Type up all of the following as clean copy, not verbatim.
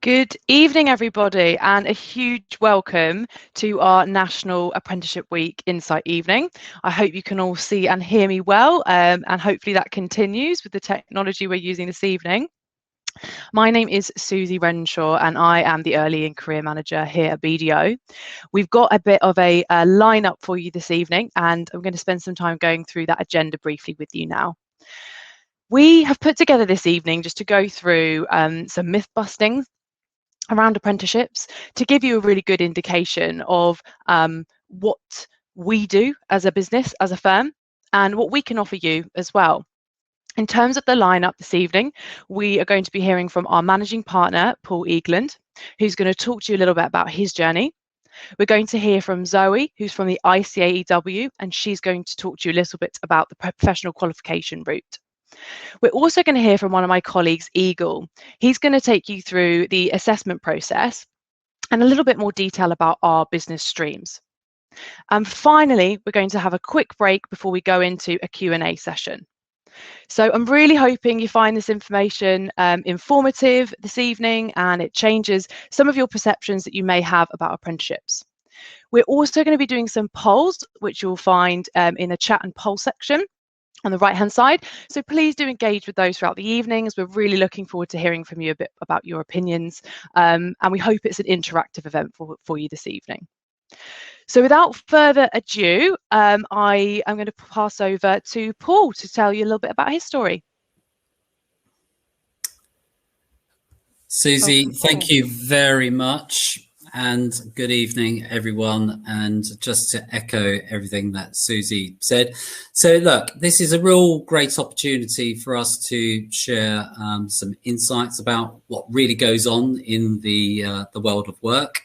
Good evening, everybody, and a huge welcome to our National Apprenticeship Week Insight Evening. I hope you can all see and hear me well, and hopefully that continues with the technology we're using this evening. My name is Susie Renshaw, and I am the Early and Career Manager here at BDO. We've got a bit of a lineup for you this evening, and I'm going to spend some time going through that agenda briefly with you now. We have put together this evening just to go through some myth busting around apprenticeships to give you a really good indication of what we do as a business, as a firm, and what we can offer you as well. In terms of the lineup this evening, we are going to be hearing from our managing partner, Paul Eagland, who's going to talk to you a little bit about his journey. We're going to hear from Zoe, who's from the ICAEW, and she's going to talk to you a little bit about the professional qualification route. We're also going to hear from one of my colleagues, Eagle. He's going to take you through the assessment process and a little bit more detail about our business streams. And finally, we're going to have a quick break before we go into a Q&A session. So I'm really hoping you find this information informative this evening, and it changes some of your perceptions that you may have about apprenticeships. We're also going to be doing some polls, which you'll find in the chat and poll section on the right hand side. So please do engage with those throughout the evenings. We're really looking forward to hearing from you a bit about your opinions, and we hope it's an interactive event for you this evening. So without further ado, I am going to pass over to Paul to tell you a little bit about his story. Susie, thank you very much, and good evening, everyone. And just to echo everything that Susie said, so look, this is a real great opportunity for us to share some insights about what really goes on in the world of work.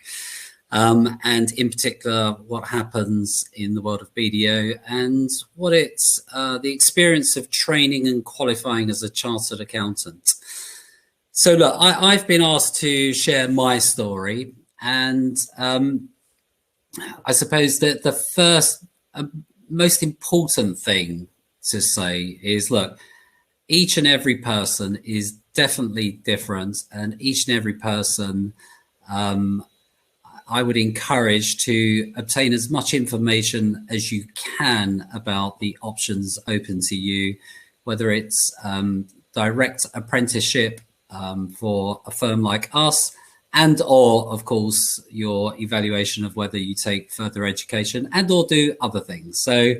And in particular, what happens in the world of BDO and what it's the experience of training and qualifying as a chartered accountant. So look, I've been asked to share my story, and I suppose that the first most important thing to say is, look, each and every person is definitely different, and each and every person I would encourage to obtain as much information as you can about the options open to you, whether it's direct apprenticeship for a firm like us, and or of course your evaluation of whether you take further education and or do other things. So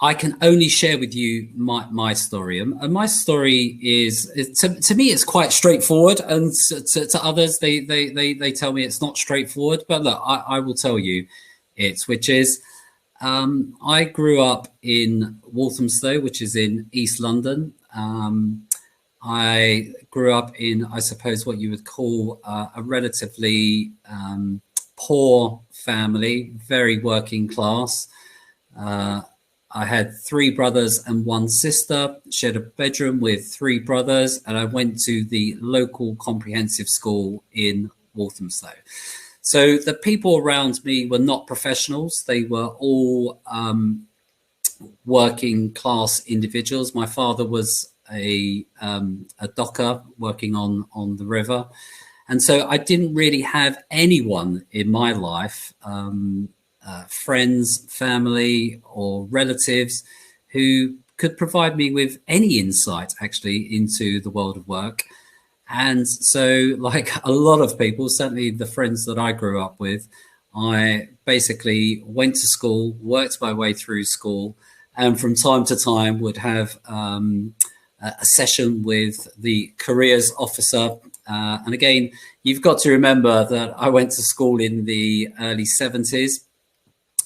I can only share with you my story, and my story is to me it's quite straightforward, and to others they tell me it's not straightforward. But look, I will tell you which is I grew up in Walthamstow, which is in East London. I grew up in, I suppose, what you would call a relatively poor family, very working class. I had 3 brothers and 1 sister, shared a bedroom with 3 brothers, and I went to the local comprehensive school in Walthamstow. So the people around me were not professionals. They were all working class individuals. My father was a docker working on the river. And so I didn't really have anyone in my life, friends, family, or relatives who could provide me with any insight actually into the world of work. And so, like a lot of people, certainly the friends that I grew up with, I basically went to school, worked my way through school, and from time to time would have a session with the careers officer. And again, you've got to remember that I went to school in the early 70s.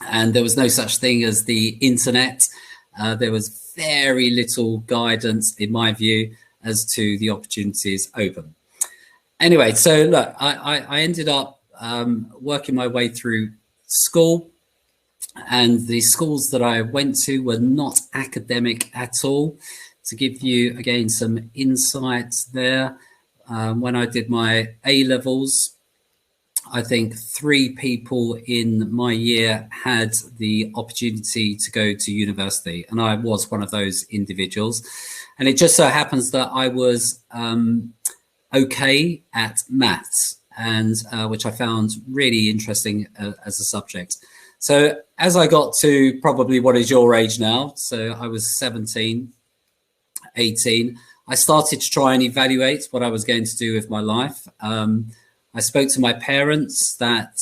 And there was no such thing as the internet. There was very little guidance, in my view, as to the opportunities open. Anyway, so look, I ended up working my way through school, and the schools that I went to were not academic at all. To give you, again, some insights there, when I did my A-levels, I think 3 people in my year had the opportunity to go to university, and I was one of those individuals. And it just so happens that I was okay at maths, and which I found really interesting as a subject. So as I got to probably what is your age now, so I was 17, 18, I started to try and evaluate what I was going to do with my life. I spoke to my parents that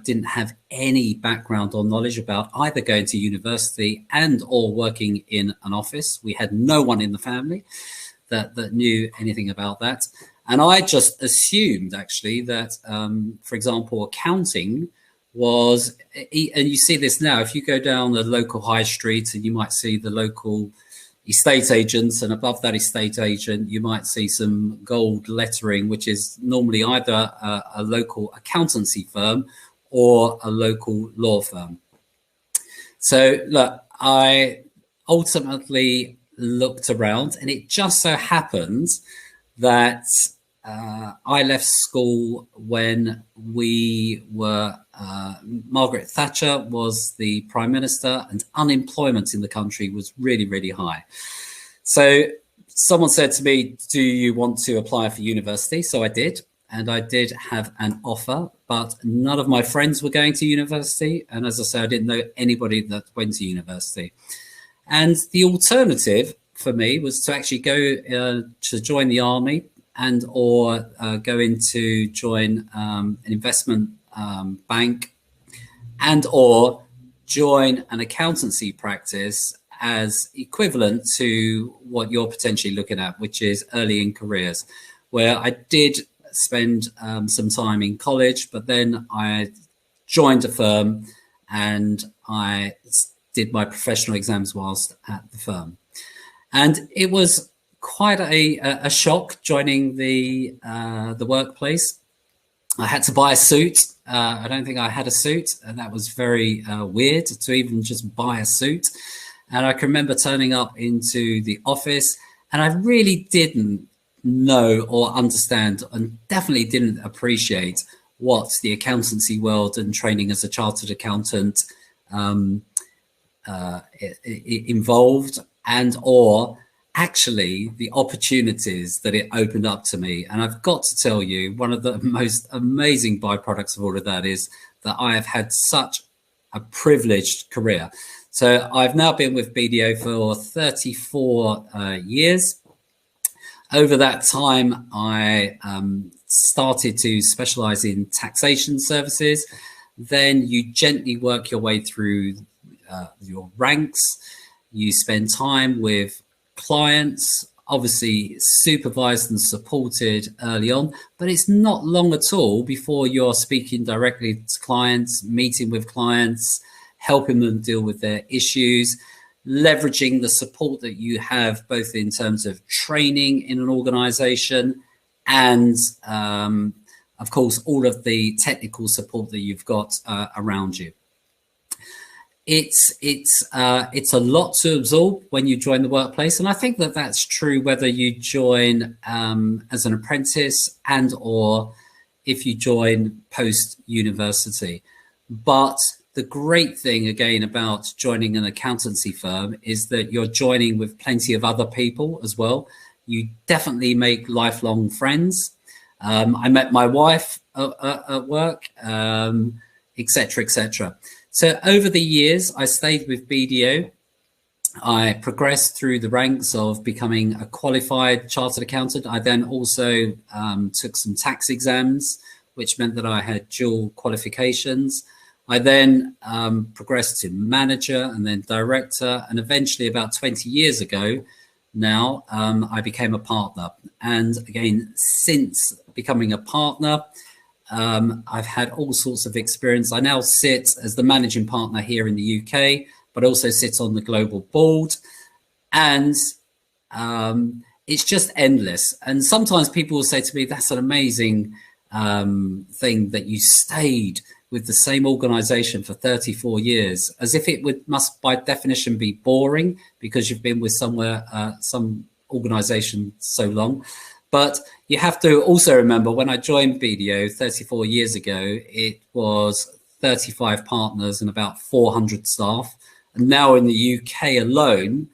didn't have any background or knowledge about either going to university and or working in an office. We had no one in the family that knew anything about that. And I just assumed actually that, for example, accounting was, and you see this now, if you go down the local high street and you might see the local estate agents, and above that estate agent, you might see some gold lettering, which is normally either a local accountancy firm or a local law firm. So look, I ultimately looked around, and it just so happens that I left school when we were, Margaret Thatcher was the Prime Minister, and unemployment in the country was really, really high. So someone said to me, do you want to apply for university? So I did, and I did have an offer, but none of my friends were going to university. And as I say, I didn't know anybody that went to university. And the alternative for me was to actually go to join the army, and or go in to join an investment bank, and or join an accountancy practice as equivalent to what you're potentially looking at, which is early in careers, where I did spend some time in college, but then I joined a firm and I did my professional exams whilst at the firm. And it was quite a shock joining the workplace. I had to buy a suit. I don't think I had a suit, and that was very weird to even just buy a suit. And I can remember turning up into the office, and I really didn't know or understand, and definitely didn't appreciate what the accountancy world and training as a chartered accountant involved, and or actually the opportunities that it opened up to me. And I've got to tell you, one of the most amazing byproducts of all of that is that I have had such a privileged career. So I've now been with BDO for 34 years. Over that time, I started to specialize in taxation services. Then you gently work your way through your ranks. You spend time with clients, obviously supervised and supported early on, but it's not long at all before you're speaking directly to clients, meeting with clients, helping them deal with their issues, leveraging the support that you have, both in terms of training in an organization and, of course, all of the technical support that you've got around you. It's a lot to absorb when you join the workplace, and I think that that's true whether you join as an apprentice and or if you join post university. But the great thing again about joining an accountancy firm is that you're joining with plenty of other people as well. You definitely make lifelong friends. I met my wife at work, etc., etc. So over the years, I stayed with BDO. I progressed through the ranks of becoming a qualified chartered accountant. I then also took some tax exams, which meant that I had dual qualifications. I then progressed to manager and then director. And eventually about 20 years ago now, I became a partner. And again, since becoming a partner, I've had all sorts of experience. I now sit as the managing partner here in the UK, but also sit on the global board. And it's just endless. And sometimes people will say to me, that's an amazing thing that you stayed with the same organization for 34 years, as if it must by definition be boring because you've been with some organization so long. But you have to also remember, when I joined BDO 34 years ago, it was 35 partners and about 400 staff. And now in the UK alone,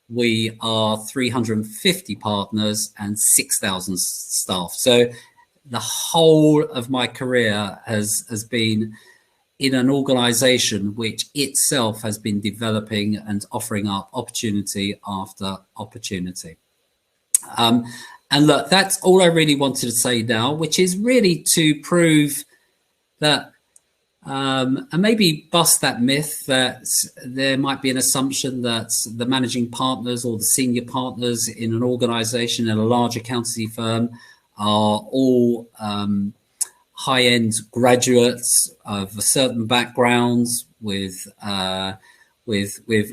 we are 350 partners and 6,000 staff. So the whole of my career has been in an organization which itself has been developing and offering up opportunity after opportunity. And look, that's all I really wanted to say now, which is really to prove that and maybe bust that myth that there might be an assumption that the managing partners or the senior partners in an organization, in a large accountancy firm, are all high-end graduates of a certain backgrounds with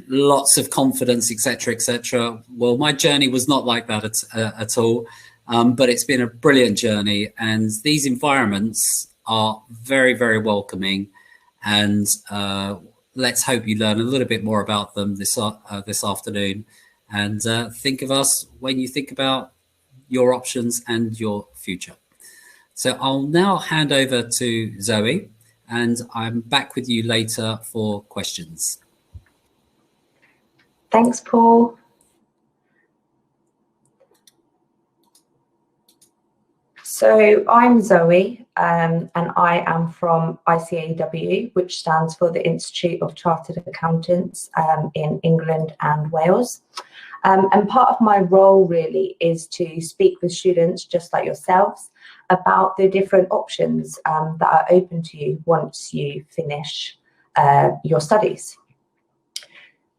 lots of confidence, etc., etc. Well, my journey was not like that at all, but it's been a brilliant journey, and these environments are very, very welcoming, and let's hope you learn a little bit more about them this afternoon, and think of us when you think about your options and your future. So I'll now hand over to Zoe, and I'm back with you later for questions. Thanks, Paul. So I'm Zoe, and I am from ICAEW, which stands for the Institute of Chartered Accountants in England and Wales. And part of my role really is to speak with students just like yourselves about the different options that are open to you once you finish your studies.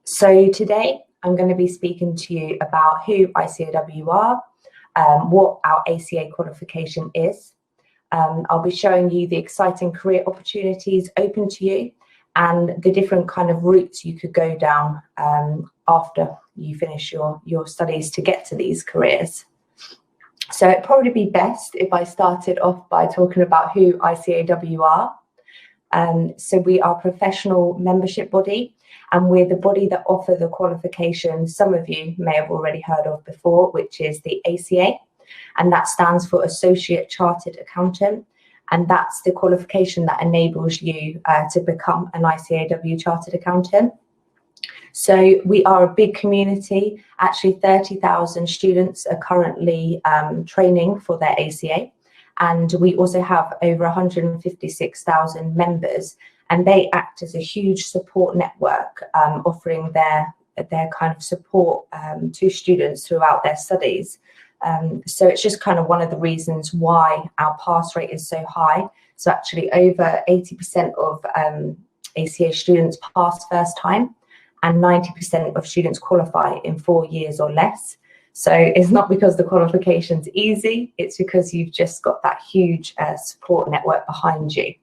So today I'm going to be speaking to you about who ICAEW are, what our ACA qualification is. I'll be showing you the exciting career opportunities open to you and the different kind of routes you could go down after you finish your studies to get to these careers. So it'd probably be best if I started off by talking about who ICAEW are. So we are a professional membership body, and we're the body that offer the qualification some of you may have already heard of before, which is the ACA, and that stands for Associate Chartered Accountant, and that's the qualification that enables you to become an ICAEW Chartered Accountant. So we are a big community. Actually, 30,000 students are currently training for their ACA, and we also have over 156,000 members, and they act as a huge support network, offering their kind of support to students throughout their studies. So it's just kind of one of the reasons why our pass rate is so high. So actually over 80% of ACA students pass first time, and 90% of students qualify in 4 years or less. So it's not because the qualification's easy, it's because you've just got that huge support network behind you.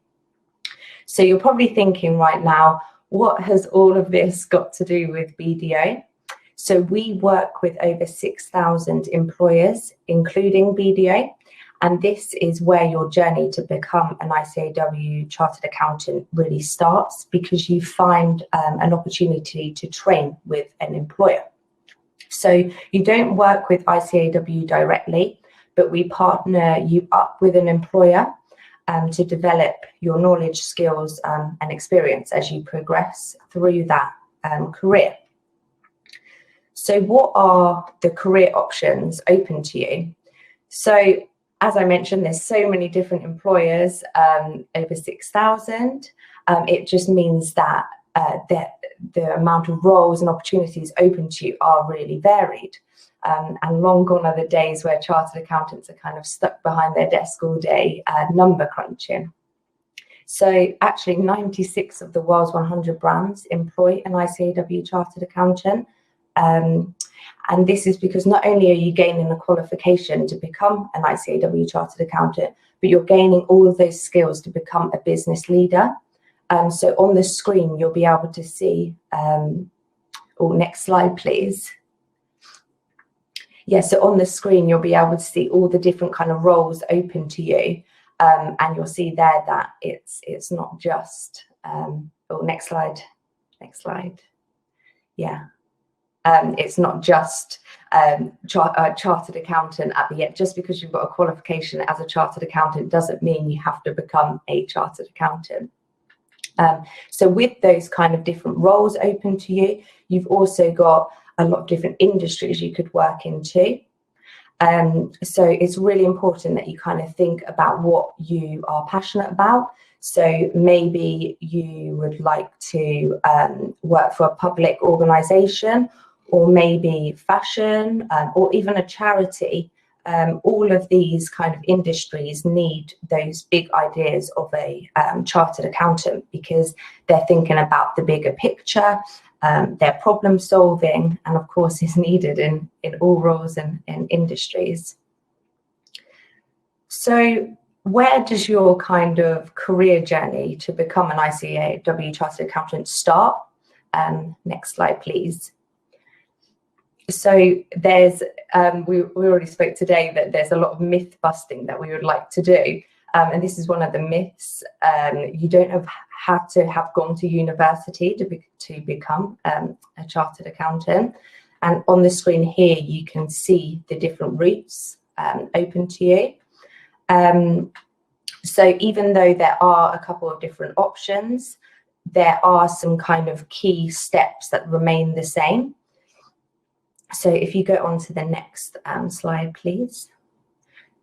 So you're probably thinking right now, what has all of this got to do with BDO? So we work with over 6,000 employers, including BDO, and this is where your journey to become an ICAEW Chartered Accountant really starts, because you find an opportunity to train with an employer. So you don't work with ICAEW directly, but we partner you up with an employer to develop your knowledge, skills, and experience as you progress through that career. So what are the career options open to you? So as I mentioned, there's so many different employers, over 6,000. It just means that the amount of roles and opportunities open to you are really varied. And long gone are the days where chartered accountants are kind of stuck behind their desk all day, number crunching. So actually 96 of the world's 100 brands employ an ICAEW Chartered Accountant. And this is because not only are you gaining a qualification to become an ICAEW Chartered Accountant, but you're gaining all of those skills to become a business leader. So on the screen, you'll be able to see, next slide, please. Yeah, so on the screen, you'll be able to see all the different kind of roles open to you. And you'll see there that it's not just, next slide. Yeah. It's not just chartered accountant at the end. Just because you've got a qualification as a chartered accountant doesn't mean you have to become a chartered accountant. So with those kind of different roles open to you, you've also got a lot of different industries you could work into. So it's really important that you kind of think about what you are passionate about. So maybe you would like to work for a public organisation, or maybe fashion, or even a charity. All of these kind of industries need those big ideas of a chartered accountant, because they're thinking about the bigger picture. Their problem solving, and of course is needed in all roles and industries. So where does your kind of career journey to become an ICAEW chartered accountant start? Next slide, please. So there's, we already spoke today that there's a lot of myth busting that we would like to do. And this is one of the myths. You don't have to have gone to university to become a chartered accountant. And on the screen here, you can see the different routes open to you. So even though there are a couple of different options, there are some kind of key steps that remain the same. So if you go on to the next slide, please.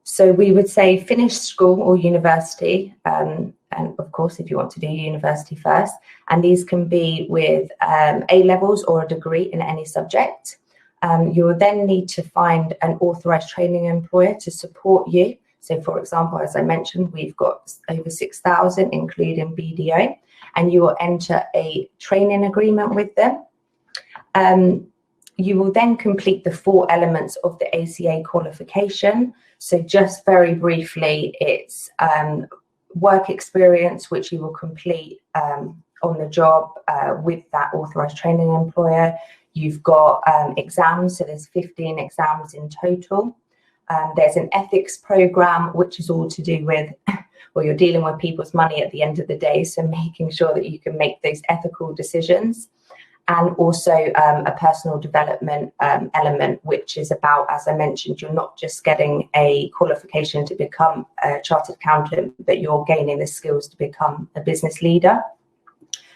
So we would say finish school or university, and of course, if you want to do university first, and these can be with A-levels or a degree in any subject. You will then need to find an authorised training employer to support you. So for example, as I mentioned, we've got over 6,000, including BDO, and you will enter a training agreement with them. You will then complete the 4 elements of the ACA qualification. So just very briefly, it's work experience, which you will complete on the job with that authorised training employer. You've got exams, so there's 15 exams in total. There's an ethics program, which is all to do with, well, you're dealing with people's money at the end of the day, so making sure that you can make those ethical decisions. And also a personal development element, which is about, as I mentioned, you're not just getting a qualification to become a chartered accountant, but you're gaining the skills to become a business leader.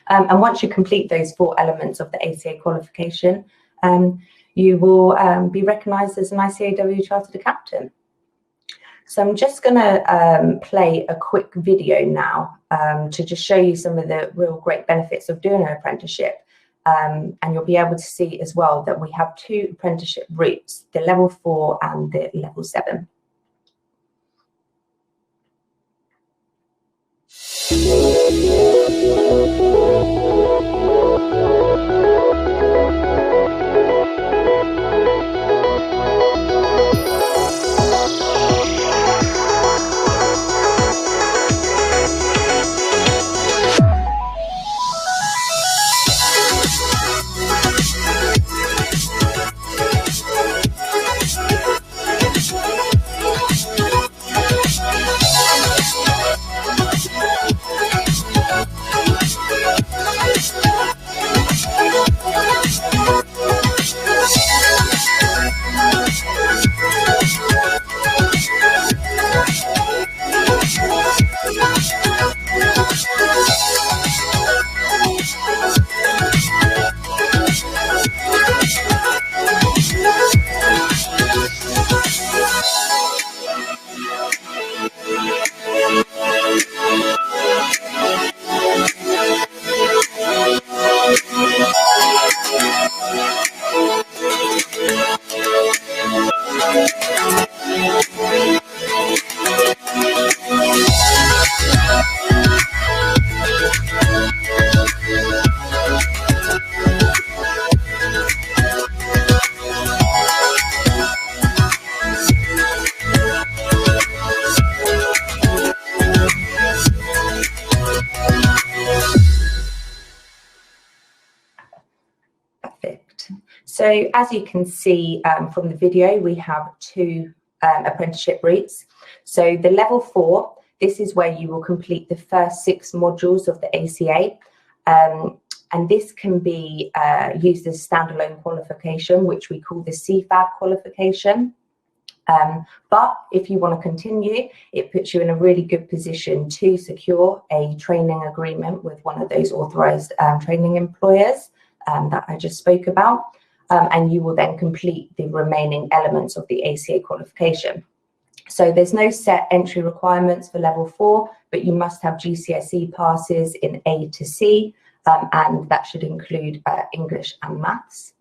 And once you complete those 4 elements of the ACA qualification, you will be recognised as an ICAEW chartered accountant. So I'm just going to play a quick video now to just show you some of the real great benefits of doing an apprenticeship. And you'll be able to see as well that we have 2 apprenticeship routes, the level 4 and the level 7. So as you can see from the video, we have 2 apprenticeship routes. So the level 4, this is where you will complete the first 6 modules of the ACA. And this can be used as standalone qualification, which we call the CFAB qualification. But if you want to continue, it puts you in a really good position to secure a training agreement with one of those authorised training employers that I just spoke about. and you will then complete the remaining elements of the ACA qualification. So there's no set entry requirements for level 4, but you must have GCSE passes in A to C, and that should include English and maths.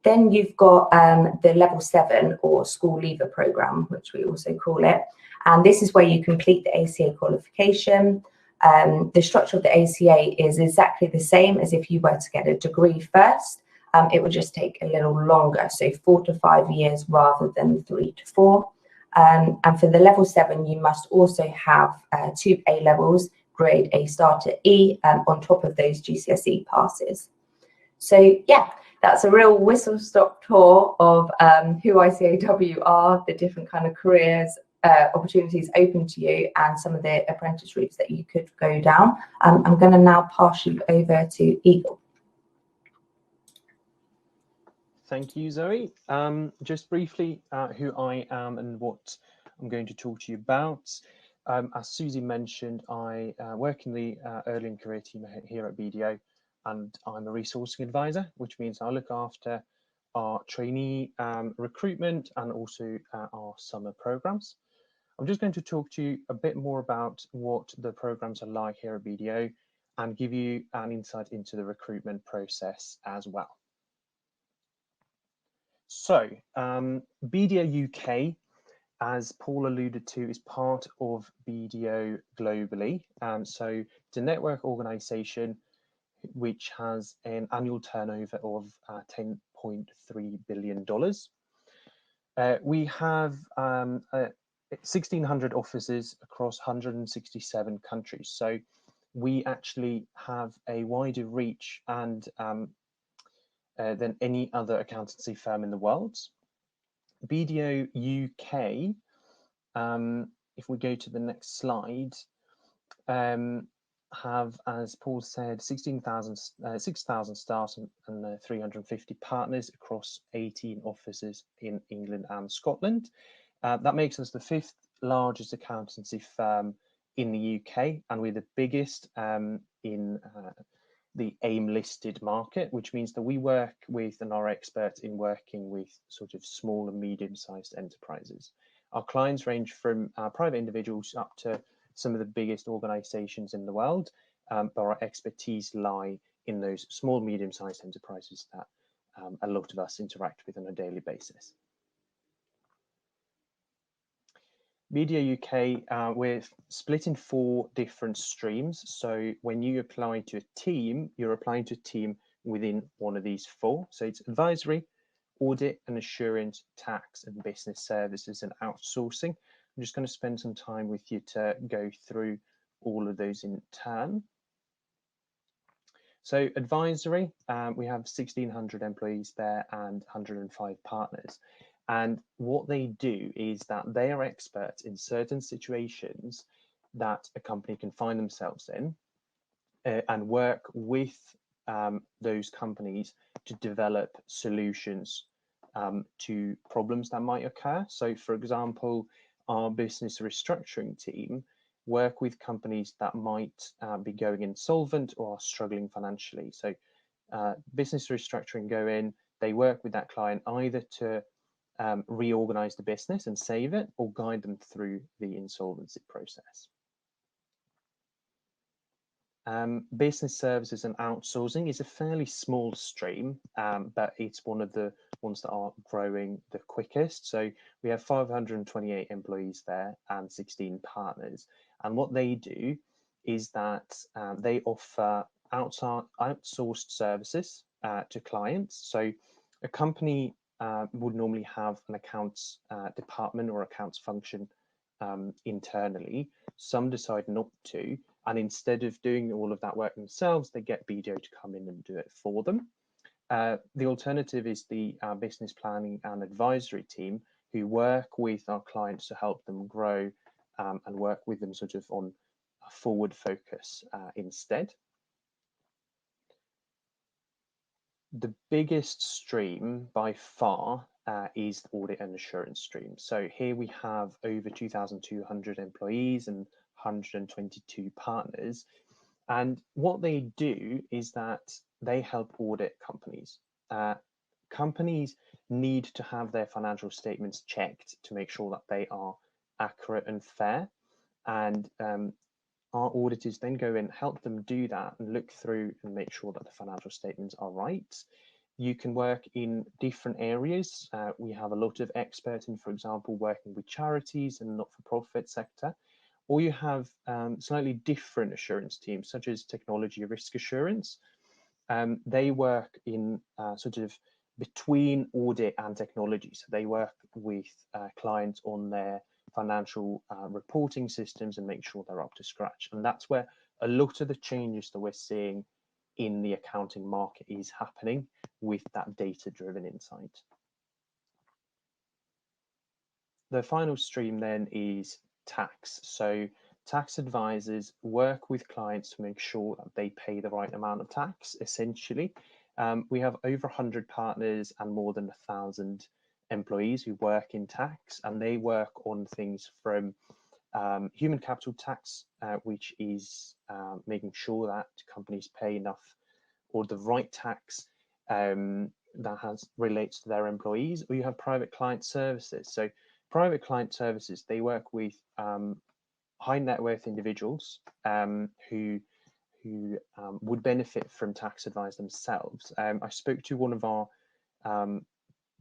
Then you've got the level 7 or school leaver program, which we also call it. And this is where you complete the ACA qualification. The structure of the ACA is exactly the same as if you were to get a degree first. It would just take a little longer, so 4 to 5 years rather than 3 to 4. And for the level 7, you must also have 2 A levels, grade A star to E, on top of those GCSE passes. So yeah, that's a real whistle-stop tour of who ICAEW are, the different kind of careers, opportunities open to you, and some of the apprentice routes that you could go down. I'm going to now pass you over to Eagle. Thank you, Zoe. Just briefly, who I am and what I'm going to talk to you about. As Susie mentioned, I work in the early and career team here at BDO, and I'm a resourcing advisor, which means I look after our trainee recruitment and also our summer programs. I'm just going to talk to you a bit more about what the programs are like here at BDO and give you an insight into the recruitment process as well. So BDO UK, as Paul alluded to, is part of BDO globally. So it's a network organization which has an annual turnover of $10.3 billion. We have 1,600 offices across 167 countries. So we actually have a wider reach and than any other accountancy firm in the world. BDO UK, if we go to the next slide, have, as Paul said, 6,000 staff and 350 partners across 18 offices in England and Scotland. That makes us the 5th largest accountancy firm in the UK, and we're the biggest in the AIM listed market, which means that we work with and are experts in working with sort of small and medium-sized enterprises. Our clients range from private individuals up to some of the biggest organizations in the world, but our expertise lie in those small, medium-sized enterprises that a lot of us interact with on a daily basis. BDO UK, we're split in 4 different streams. So when you apply to a team, you're applying to a team within one of these 4. So it's advisory, audit and assurance, tax and business services and outsourcing. I'm just going to spend some time with you to go through all of those in turn. So advisory, we have 1,600 employees there and 105 partners. And what they do is that they are experts in certain situations that a company can find themselves in and work with those companies to develop solutions to problems that might occur. So, for example, our business restructuring team work with companies that might be going insolvent or are struggling financially. So business restructuring go in, they work with that client either to reorganize the business and save it or guide them through the insolvency process. Business services and outsourcing is a fairly small stream, but it's one of the ones that are growing the quickest. So we have 528 employees there and 16 partners. And what they do is that they offer outsourced services to clients. So a company would normally have an accounts department or accounts function internally. Some decide not to, and instead of doing all of that work themselves, they get BDO to come in and do it for them. The alternative is the business planning and advisory team, who work with our clients to help them grow and work with them sort of on a forward focus instead. The biggest stream by far is the audit and assurance stream. So here we have over 2,200 employees and 122 partners. And what they do is that they help audit companies. companies need to have their financial statements checked to make sure that they are accurate and fair. And our auditors then go and help them do that and look through and make sure that the financial statements are right. You can work in different areas. We have a lot of experts in, for example, working with charities and not-for-profit sector. Or you have slightly different assurance teams, such as technology risk assurance. They work in sort of between audit and technology. So they work with clients on their financial reporting systems and make sure they're up to scratch. And that's where a lot of the changes that we're seeing in the accounting market is happening with that data-driven insight. The final stream then is tax. So tax advisors work with clients to make sure that they pay the right amount of tax, essentially. We have over 100 partners and more than 1,000 employees who work in tax, and they work on things from human capital tax, which is making sure that companies pay enough or the right tax that relates to their employees. Or you have private client services. So private client services, they work with high net worth individuals who would benefit from tax advice themselves. I spoke to one of our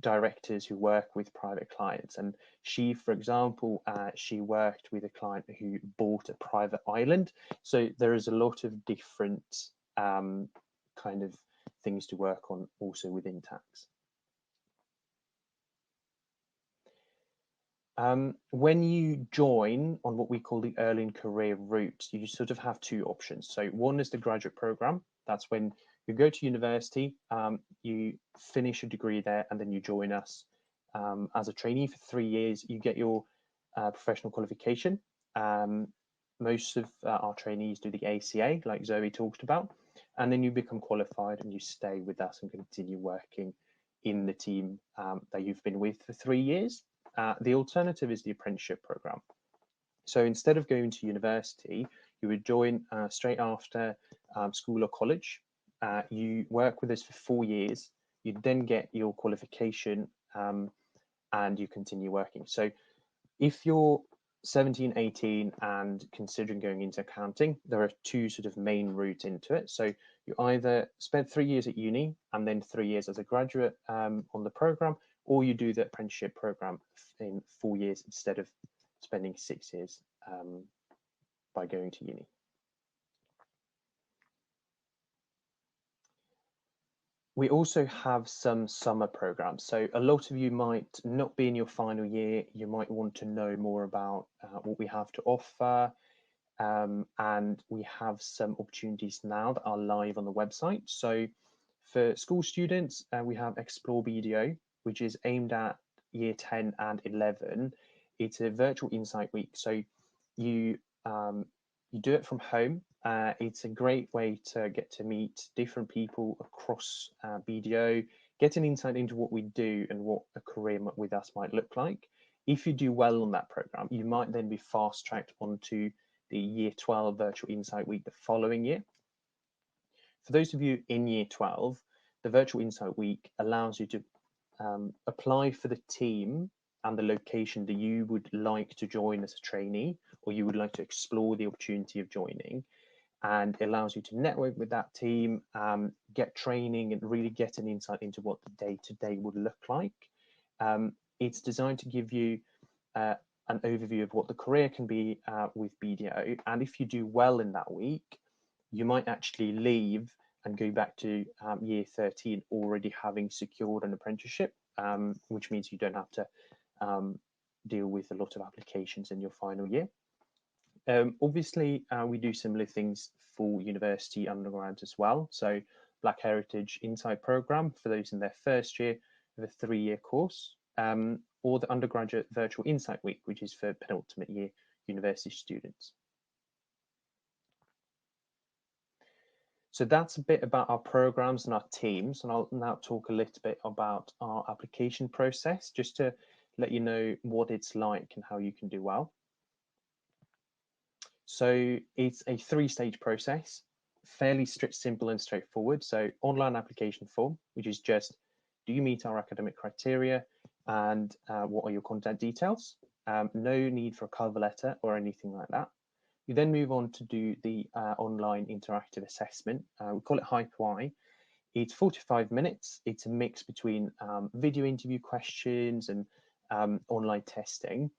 directors who work with private clients, and she, for example, she worked with a client who bought a private island. So there is a lot of different kind of things to work on also within tax. When you join on what we call the early career route, you sort of have two options. So one is the graduate program. That's when you go to university, you finish a degree there, and then you join us as a trainee for 3 years. You get your professional qualification. Most of our trainees do the ACA, like Zoe talked about, and then you become qualified and you stay with us and continue working in the team that you've been with for 3 years. The alternative is the apprenticeship program. So instead of going to university, you would join straight after school or college. You work with us for 4 years. You then get your qualification and you continue working. So if you're 17, 18 and considering going into accounting, there are two sort of main routes into it. So you either spend 3 years at uni and then 3 years as a graduate on the program, or you do the apprenticeship program in 4 years instead of spending 6 years by going to uni. We also have some summer programs. So a lot of you might not be in your final year. You might want to know more about what we have to offer. And we have some opportunities now that are live on the website. So for school students, we have Explore BDO, which is aimed at year 10 and 11. It's a virtual insight week. So you do it from home. It's a great way to get to meet different people across BDO, get an insight into what we do and what a career with us might look like. If you do well on that program, you might then be fast-tracked onto the year 12 virtual insight week the following year. For those of you in year 12, the virtual insight week allows you to apply for the team and the location that you would like to join as a trainee, or you would like to explore the opportunity of joining. And it allows you to network with that team, get training and really get an insight into what the day-to-day would look like. It's designed to give you an overview of what the career can be with BDO. And if you do well in that week, you might actually leave and go back to year 13 already having secured an apprenticeship, which means you don't have to deal with a lot of applications in your final year. Obviously, we do similar things for university undergrads as well. So Black Heritage Insight Program for those in their first year of a 3-year course, or the Undergraduate Virtual Insight Week, which is for penultimate year university students. So that's a bit about our programs and our teams, and I'll now talk a little bit about our application process, just to let you know what it's like and how you can do well. So it's a 3-stage process, fairly simple and straightforward. So online application form, which is just do you meet our academic criteria, and what are your contact details? No need for a cover letter or anything like that. You then move on to do the online interactive assessment. We call it HyperY. It's 45 minutes. It's a mix between video interview questions and online testing.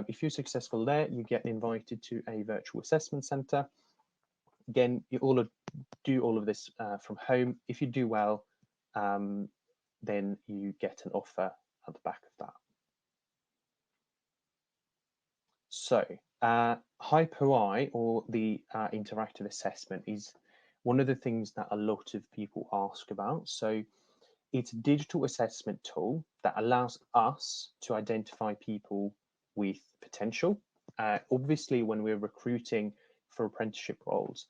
If you're successful there, you get invited to a virtual assessment centre. Again, you all do all of this from home. If you do well, then you get an offer at the back of that. So HyperY, or the interactive assessment, is one of the things that a lot of people ask about. So it's a digital assessment tool that allows us to identify people with potential. Obviously, when we're recruiting for apprenticeship roles,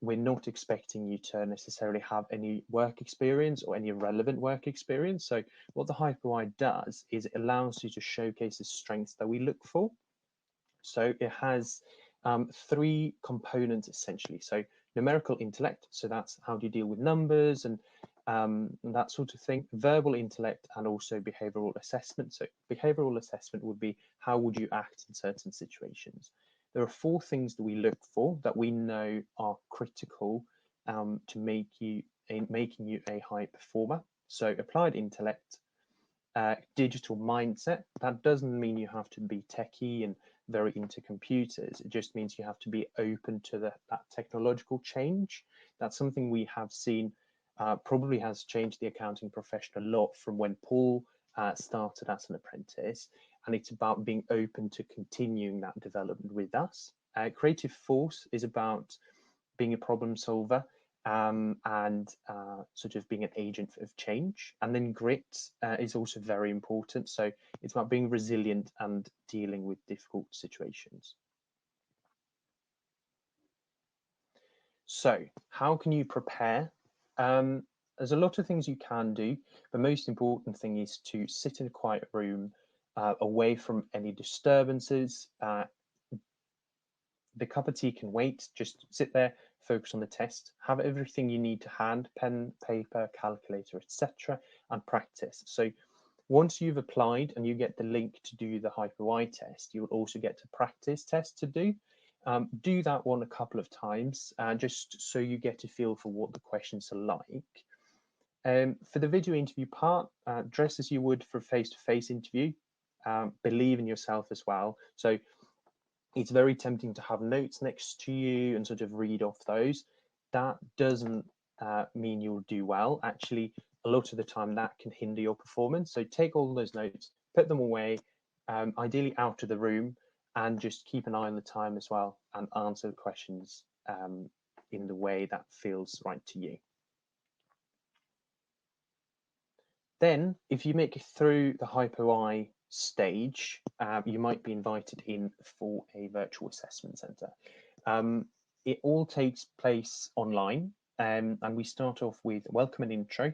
we're not expecting you to necessarily have any work experience or any relevant work experience. So what the HyperY does is it allows you to showcase the strengths that we look for. So it has 3 components essentially. So numerical intellect, so that's how do you deal with numbers and that sort of thing. Verbal intellect, and also behavioral assessment. So behavioral assessment would be how would you act in certain situations. There are 4 things that we look for that we know are critical to making you a high performer. So applied intellect, digital mindset. That doesn't mean you have to be techie and very into computers. It just means you have to be open to that technological change. That's something we have seen probably has changed the accounting profession a lot from when Paul started as an apprentice, and it's about being open to continuing that development with us. Creative force is about being a problem solver and sort of being an agent of change. And then grit is also very important. So it's about being resilient and dealing with difficult situations. So how can you prepare? There's a lot of things you can do. The most important thing is to sit in a quiet room, away from any disturbances. The cup of tea can wait. Just sit there, focus on the test, have everything you need to hand, pen, paper, calculator, etc., and practice. So once you've applied and you get the link to do the HyperY test, you'll also get a practice test to do. Do that one a couple of times, just so you get a feel for what the questions are like. For the video interview part, dress as you would for a face-to-face interview. Believe in yourself as well. So it's very tempting to have notes next to you and sort of read off those. That doesn't mean you'll do well. Actually, a lot of the time that can hinder your performance. So take all those notes, put them away, ideally out of the room, and just keep an eye on the time as well and answer the questions in the way that feels right to you. Then, if you make it through the HyperY stage, you might be invited in for a virtual assessment centre. It all takes place online, and we start off with welcome and intro.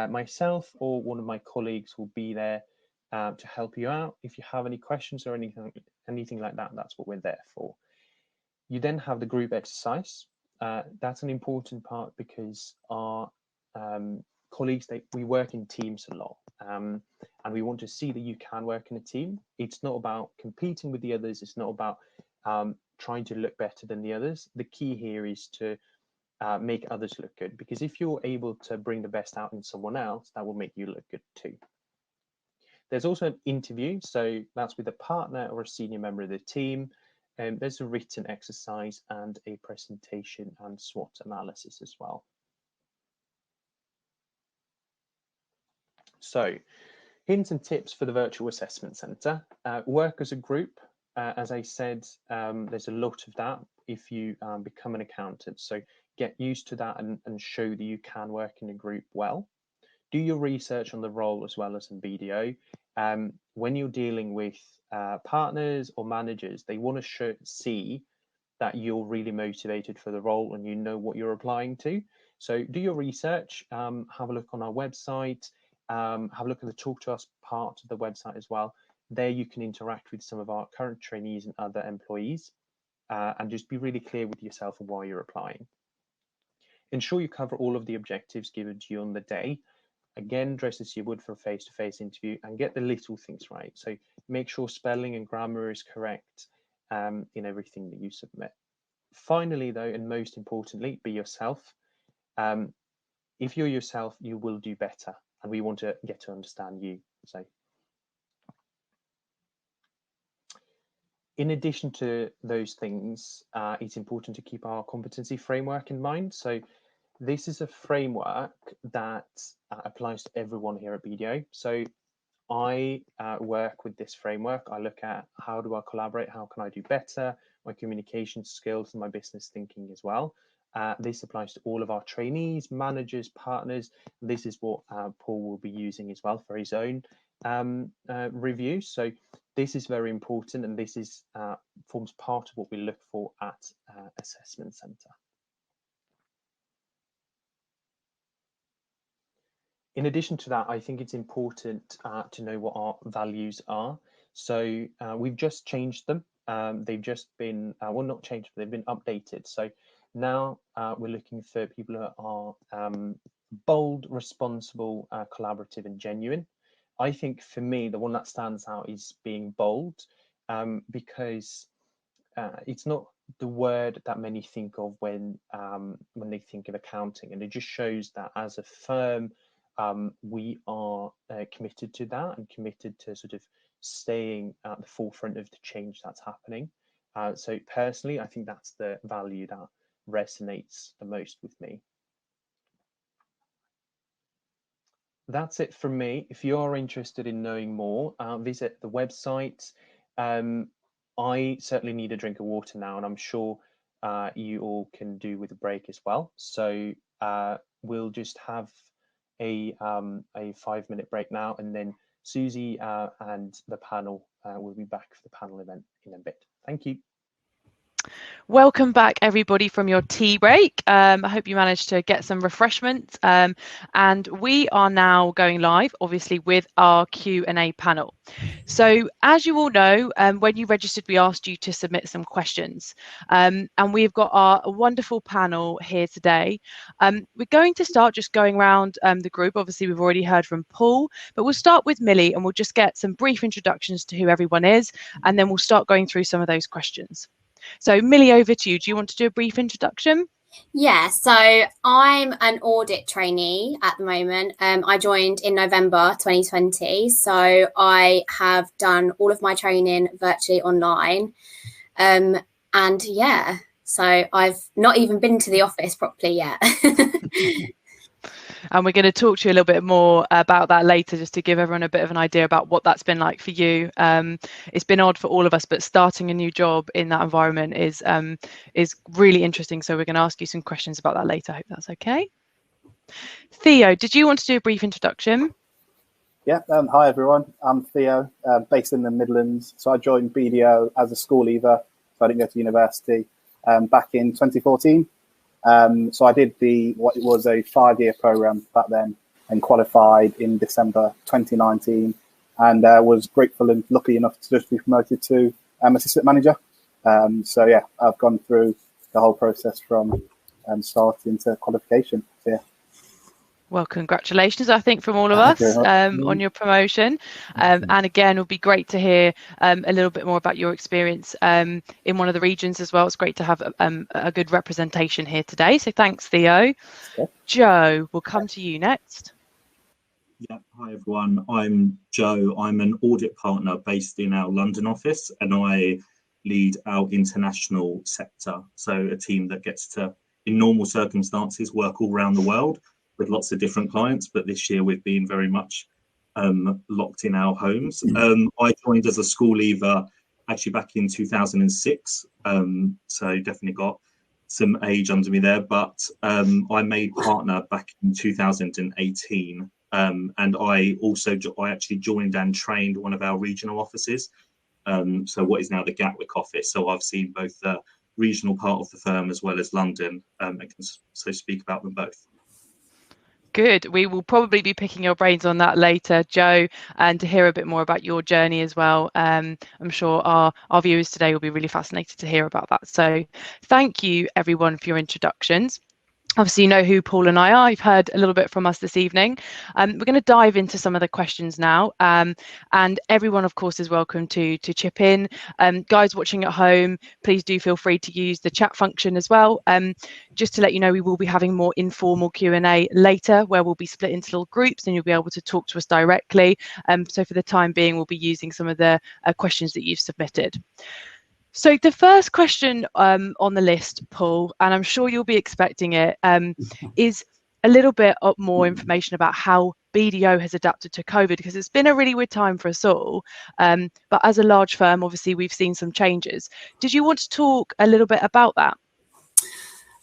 Myself or one of my colleagues will be there to help you out. If you have any questions or anything like that, that's what we're there for. You then have the group exercise. That's an important part because our colleagues, we work in teams a lot, and we want to see that you can work in a team. It's not about competing with the others. It's not about trying to look better than the others. The key here is to make others look good, because if you're able to bring the best out in someone else, that will make you look good too. There's also an interview, so that's with a partner or a senior member of the team. There's a written exercise and a presentation and SWOT analysis as well. So, hints and tips for the virtual assessment centre. Work as a group. As I said, there's a lot of that if you become an accountant. So get used to that and show that you can work in a group well. Do your research on the role as well as in BDO. When you're dealing with partners or managers, they want to see that you're really motivated for the role and you know what you're applying to. So do your research, have a look on our website, have a look at the Talk to Us part of the website as well. There you can interact with some of our current trainees and other employees, and just be really clear with yourself on why you're applying. Ensure you cover all of the objectives given to you on the day. Again, dress as you would for a face-to-face interview, and get the little things right. So make sure spelling and grammar is correct in everything that you submit. Finally, though, and most importantly, be yourself. If you're yourself, you will do better, and we want to get to understand you. So in addition to those things, it's important to keep our competency framework in mind. So this is a framework that applies to everyone here at BDO. So I work with this framework. I look at how do I collaborate, how can I do better, my communication skills and my business thinking as well. This applies to all of our trainees, managers, partners. This is what Paul will be using as well for his own review. So this is very important, and this is forms part of what we look for at Assessment Centre. In addition to that, I think it's important to know what our values are. So we've just changed them. They've just been, well, not changed, but they've been updated. So now we're looking for people who are bold, responsible, collaborative and genuine. I think for me, the one that stands out is being bold, because it's not the word that many think of when they think of accounting, and it just shows that as a firm, we are committed to that and committed to sort of staying at the forefront of the change that's happening. So personally, I think that's the value that resonates the most with me. That's it from me. If you are interested in knowing more, visit the website. I certainly need a drink of water now, and I'm sure you all can do with a break as well. So we'll just have a 5-minute break now, and then Susie and the panel will be back for the panel event in a bit. Thank you. Welcome back, everybody, from your tea break. I hope you managed to get some refreshments. And we are now going live, obviously, with our Q&A panel. So as you all know, when you registered, we asked you to submit some questions. And we've got our wonderful panel here today. We're going to start just going around the group. Obviously, we've already heard from Paul, but we'll start with Millie, and we'll just get some brief introductions to who everyone is, and then we'll start going through some of those questions. So Millie, over to you. Do you want to do a brief introduction? Yeah, so I'm an audit trainee at the moment. I joined in November 2020, so I have done all of my training virtually online. And yeah, so I've not even been to the office properly yet. And we're going to talk to you a little bit more about that later, just to give everyone a bit of an idea about what that's been like for you. It's been odd for all of us, but starting a new job in that environment is really interesting. So we're going to ask you some questions about that later. I hope that's okay. Theo, did you want to do a brief introduction? Yeah, hi everyone. I'm Theo, based in the Midlands. So I joined BDO as a school leaver, so I didn't go to university, back in 2014. So I did what was a 5-year program back then, and qualified in December 2019, and was grateful and lucky enough to just be promoted to assistant manager. So yeah, I've gone through the whole process from starting to qualification. So, yeah. Well, congratulations, I think, from all of us on your promotion. And again, it would be great to hear a little bit more about your experience in one of the regions as well. It's great to have a good representation here today. So thanks, Theo. Okay. Joe, we'll come to you next. Yeah, hi everyone. I'm Joe. I'm an audit partner based in our London office, and I lead our international sector. So a team that gets to, in normal circumstances, work all around the world with lots of different clients, but this year we've been very much locked in our homes. I joined as a school leaver actually back in 2006, so definitely got some age under me there, but I made partner back in 2018, and I actually joined and trained one of our regional offices, so what is now the Gatwick office. So I've seen both the regional part of the firm as well as London, and can so speak about them both. Good. We will probably be picking your brains on that later, Joe, and to hear a bit more about your journey as well. I'm sure our viewers today will be really fascinated to hear about that. So thank you, everyone, for your introductions. Obviously, you know who Paul and I are. You've heard a little bit from us this evening. We're going to dive into some of the questions now, and everyone, of course, is welcome to chip in. Guys watching at home, please do feel free to use the chat function as well. Just to let you know, we will be having more informal Q&A later, where we'll be split into little groups, and you'll be able to talk to us directly. So for the time being, we'll be using some of the questions that you've submitted. So the first question on the list, Paul, and I'm sure you'll be expecting it, is a little bit more information about how BDO has adapted to COVID, because it's been a really weird time for us all. But as a large firm, obviously, we've seen some changes. Did you want to talk a little bit about that?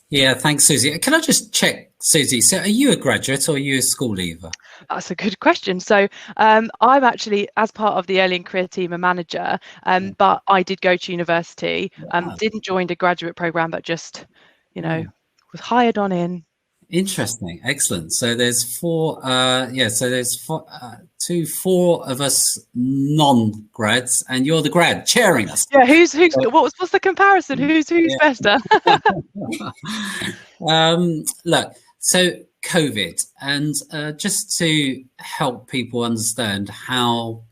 Yeah, thanks, Susie. Can I just check, Susie, so are you a graduate or are you a school leaver? That's a good question. So I'm actually, as part of the early and career team, a manager, but I did go to university, didn't join a graduate program, but just, you know, was hired on in. Interesting. Excellent. So there's four of us non-grads, and you're the grad chairing us. Yeah, who's what's the comparison? Who's better? Look, so COVID, and just to help people understand how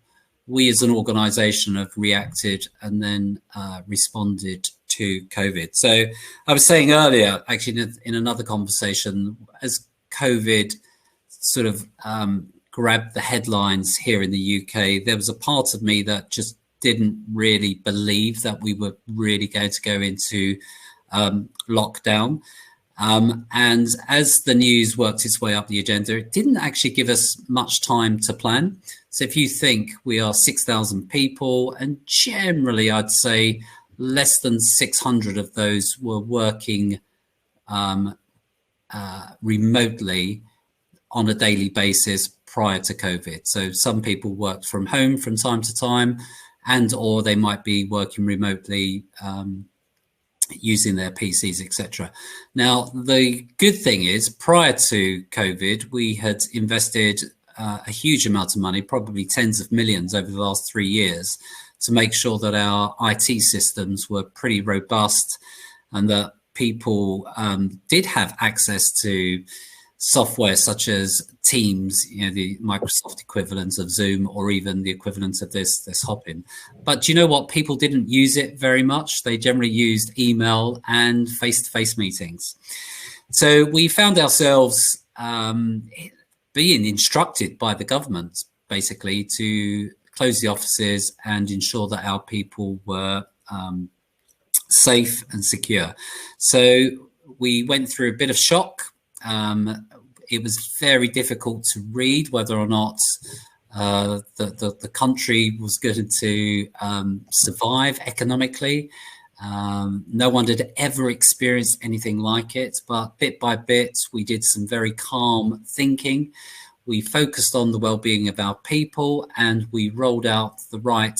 we as an organization have reacted and then responded to COVID. So I was saying earlier, actually in another conversation, as COVID sort of grabbed the headlines here in the UK, there was a part of me that just didn't really believe that we were really going to go into lockdown. And as the news worked its way up the agenda, it didn't actually give us much time to plan. So if you think we are 6,000 people, and generally I'd say less than 600 of those were working remotely on a daily basis prior to COVID. So some people worked from home from time to time, and or they might be working remotely using their PCs, etc. Now, the good thing is, prior to COVID, we had invested a huge amount of money, probably tens of millions over the last 3 years, to make sure that our IT systems were pretty robust and that people did have access to software such as Teams, you know, the Microsoft equivalent of Zoom, or even the equivalent of this Hopin. But you know what? People didn't use it very much. They generally used email and face-to-face meetings. So we found ourselves being instructed by the government, basically, to close the offices and ensure that our people were safe and secure. So we went through a bit of shock. It was very difficult to read whether or not the country was going to survive economically. No one had ever experienced anything like it, but bit by bit, we did some very calm thinking. We focused on the well-being of our people, and we rolled out the right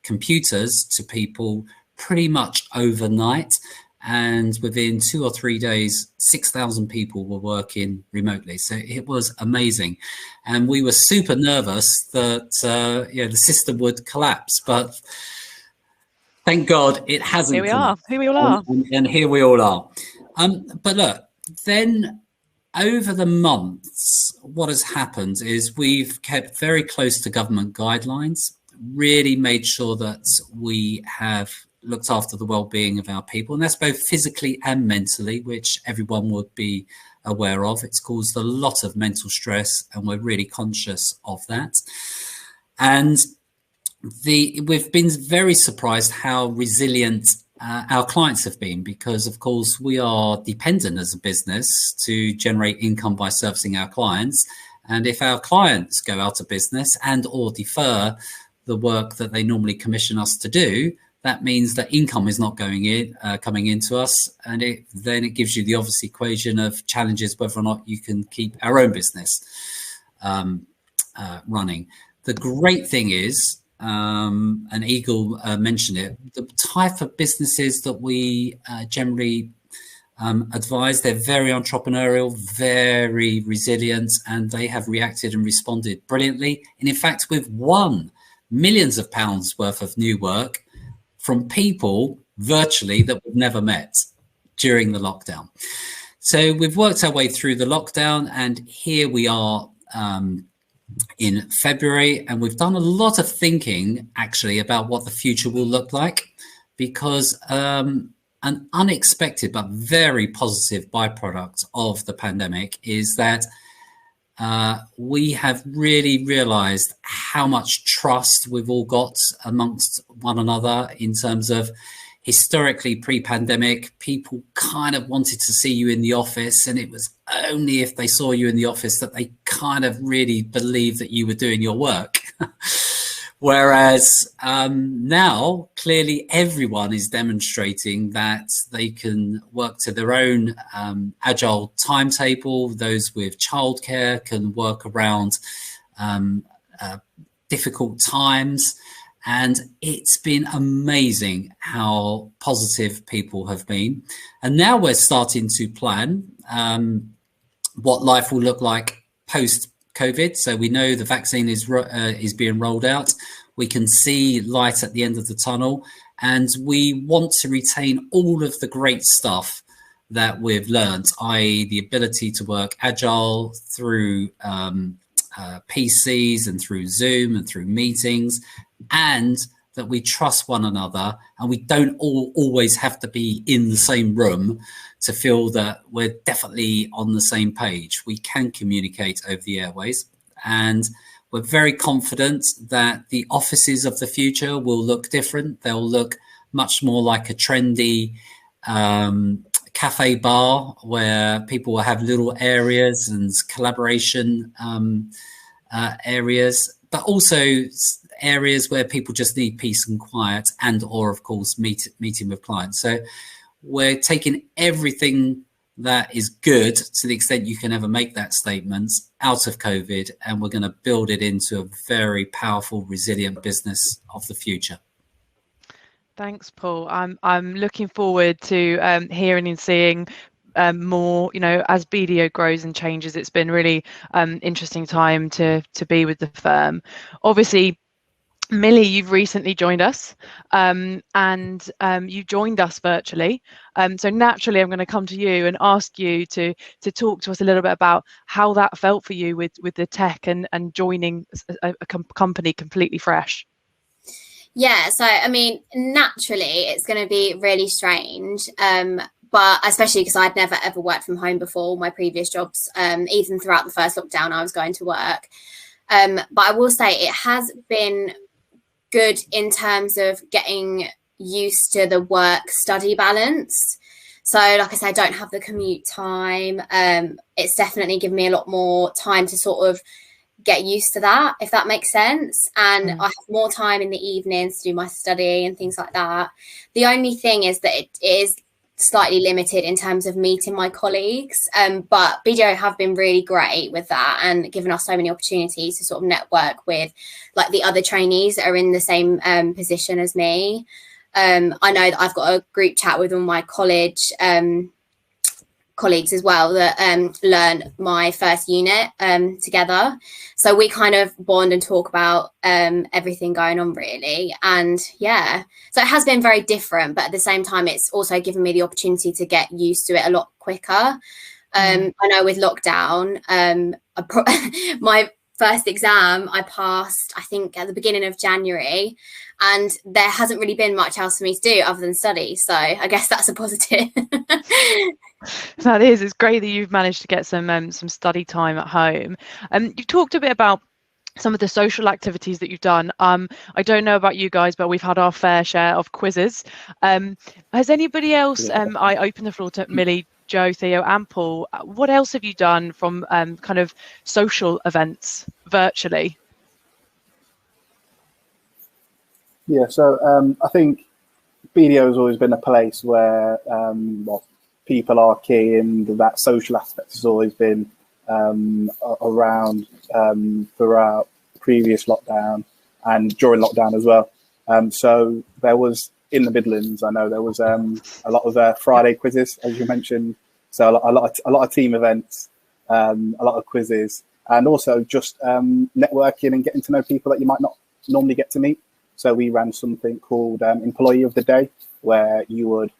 computers to people pretty much overnight. And within 2 or 3 days, 6,000 people were working remotely. So it was amazing. And we were super nervous that the system would collapse. But thank God it hasn't. Here we are. Here we all are. And here we all are. But look, then over the months, what has happened is we've kept very close to government guidelines, really made sure that we have looked after the well-being of our people, and that's both physically and mentally, which everyone would be aware of. It's caused a lot of mental stress, and we're really conscious of that. And we've been very surprised how resilient our clients have been, because of course we are dependent as a business to generate income by servicing our clients. And if our clients go out of business and or defer the work that they normally commission us to do, that means that income is not coming into us, and then it gives you the obvious equation of challenges whether or not you can keep our own business running. The great thing is, and Eagle mentioned it, the type of businesses that we generally advise, they're very entrepreneurial, very resilient, and they have reacted and responded brilliantly. And in fact, we've won millions of pounds worth of new work from people virtually that we've never met during the lockdown. So we've worked our way through the lockdown, and here we are in February, and we've done a lot of thinking actually about what the future will look like, because an unexpected but very positive byproduct of the pandemic is that we have really realized how much trust we've all got amongst one another. In terms of historically pre-pandemic, people kind of wanted to see you in the office, and it was only if they saw you in the office that they kind of really believed that you were doing your work. Whereas now, clearly, everyone is demonstrating that they can work to their own agile timetable. Those with childcare can work around difficult times. And it's been amazing how positive people have been. And now we're starting to plan what life will look like post-COVID. So we know the vaccine is being rolled out. We can see light at the end of the tunnel, and we want to retain all of the great stuff that we've learned, i.e. the ability to work agile through PCs and through Zoom and through meetings, and that we trust one another, and we don't always have to be in the same room to feel that we're definitely on the same page. We can communicate over the airways, and we're very confident that the offices of the future will look different. They'll look much more like a trendy cafe bar where people will have little areas and collaboration areas, but also areas where people just need peace and quiet, and or of course meeting with clients. So we're taking everything that is good, to the extent you can ever make that statement, out of COVID, and we're going to build it into a very powerful, resilient business of the future. Thanks, Paul. I'm looking forward to hearing and seeing more, as BDO grows and changes. It's been really interesting time to be with the firm. Obviously, Millie, you've recently joined us, and you joined us virtually. So naturally, I'm going to come to you and ask you to talk to us a little bit about how that felt for you with the tech and joining a company completely fresh. Yeah, so I mean, naturally, it's going to be really strange. But especially because I'd never ever worked from home before. My previous jobs, even throughout the first lockdown, I was going to work. But I will say it has been good in terms of getting used to the work-study balance. So like I said, I don't have the commute time. It's definitely given me a lot more time to sort of get used to that, if that makes sense. And I have more time in the evenings to do my study and things like that. The only thing is that it is slightly limited in terms of meeting my colleagues, but BDO have been really great with that and given us so many opportunities to sort of network with like the other trainees that are in the same position as me. I know that I've got a group chat with all my college colleagues as well that learn my first unit together, so we kind of bond and talk about everything going on really. And yeah, so it has been very different, but at the same time it's also given me the opportunity to get used to it a lot quicker. I know with lockdown, my first exam I passed, I think, at the beginning of January, and there hasn't really been much else for me to do other than study. So I guess that's a positive. That is. It's great that you've managed to get some study time at home. You've talked a bit about some of the social activities that you've done. I don't know about you guys, but we've had our fair share of quizzes. Has anybody else? I open the floor to Millie, Joe, Theo, and Paul. What else have you done from kind of social events virtually? Yeah, so I think BDO has always been a place where people are key, and that social aspect has always been around throughout the previous lockdown and during lockdown as well. So there was, in the Midlands, I know there was a lot of Friday quizzes, as you mentioned. So a lot of team events, a lot of quizzes, and also just networking and getting to know people that you might not normally get to meet. So we ran something called Employee of the Day, where you would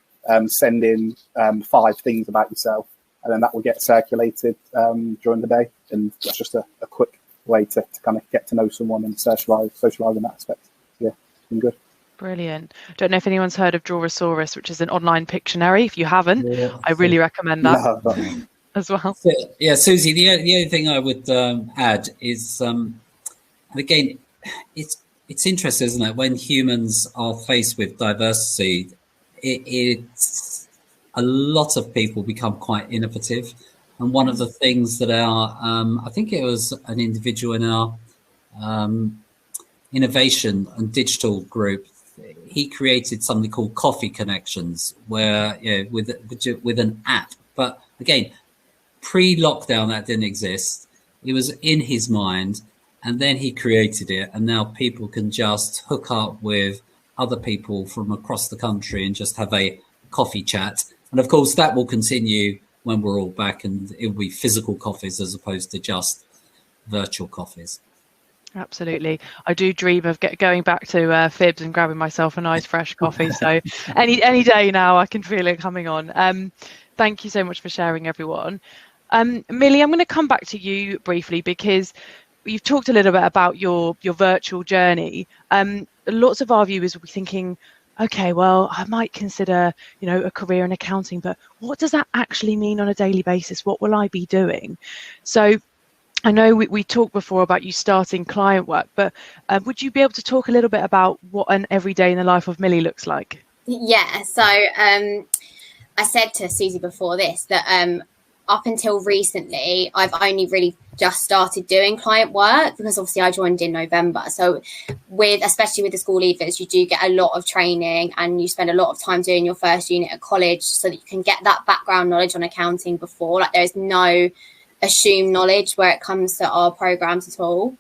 send in 5 things about yourself, and then that will get circulated during the day. And that's just a quick way to kind of get to know someone and socialize in that aspect. Yeah, it's been good. Brilliant. Don't know if anyone's heard of Drawasaurus, which is an online Pictionary. If you haven't, I really recommend that as well. So, yeah, Susie, the only thing I would add is, and again, it's interesting, isn't it? When humans are faced with diversity, it's a lot of people become quite innovative. And one of the things that I think it was an individual in our innovation and digital group, he created something called Coffee Connections, where with an app. But again, pre-lockdown, that didn't exist. It was in his mind, and then he created it, and now people can just hook up with other people from across the country and just have a coffee chat. And of course, that will continue when we're all back, and it will be physical coffees as opposed to just virtual coffees. Absolutely. I do dream of going back to Fibs and grabbing myself a nice fresh coffee. So any day now, I can feel it coming on. Thank you so much for sharing, everyone. Millie, I'm going to come back to you briefly because you've talked a little bit about your virtual journey. Lots of our viewers will be thinking, okay, well, I might consider, a career in accounting, but what does that actually mean on a daily basis? What will I be doing? So I know we talked before about you starting client work, but would you be able to talk a little bit about what an everyday in the life of Millie looks like? Yeah, so I said to Susie before this that up until recently, I've only really just started doing client work because obviously I joined in November. So especially with the school leavers, you do get a lot of training and you spend a lot of time doing your first unit at college so that you can get that background knowledge on accounting before. Like there's no assumed knowledge where it comes to our programs at all.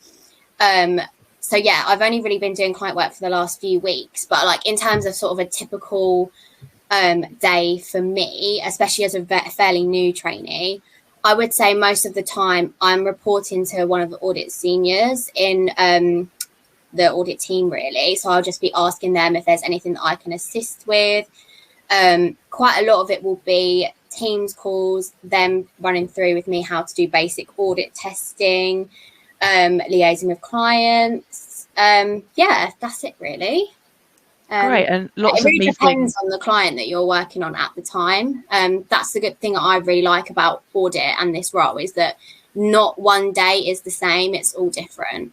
So yeah, I've only really been doing client work for the last few weeks, but like in terms of sort of a typical day for me, especially as a fairly new trainee, I would say most of the time I'm reporting to one of the audit seniors in the audit team, really. So I'll just be asking them if there's anything that I can assist with. Quite a lot of it will be Teams calls, them running through with me how to do basic audit testing, liaising with clients. Yeah, that's it really. Great, and lots it really of meetings. Depends on the client that you're working on at the time. That's the good thing I really like about audit and this role is that not one day is the same, it's all different.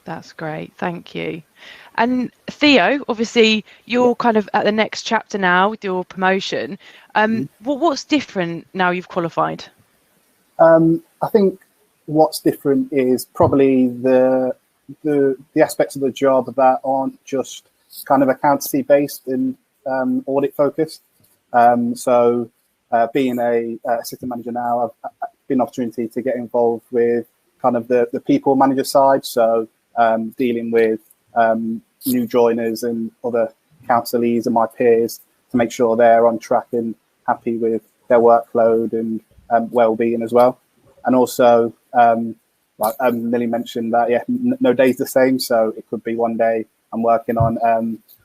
That's great, thank you. And Theo, obviously you're kind of at the next chapter now with your promotion. What's different now you've qualified? I think what's different is probably the aspects of the job that aren't just kind of accountancy based and audit focused. So being a assistant manager now, I've been an opportunity to get involved with kind of the people manager side. So dealing with new joiners and other counselees and my peers to make sure they're on track and happy with their workload and well-being as well. And also, like Millie mentioned that, yeah, no day's the same. So it could be one day I'm working on,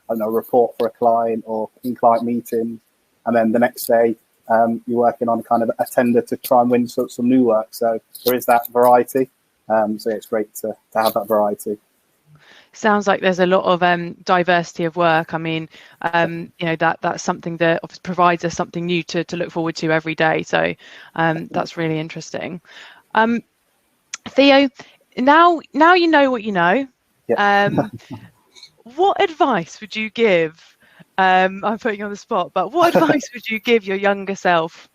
a report for a client or in-client meeting. And then the next day, you're working on kind of a tender to try and win some new work. So there is that variety. So yeah, it's great to have that variety. Sounds like there's a lot of diversity of work. I mean, that's something that provides us something new to look forward to every day. So that's really interesting. Theo, now you know what you know. Yeah. What advice would you give? I'm putting you on the spot, but what advice would you give your younger self?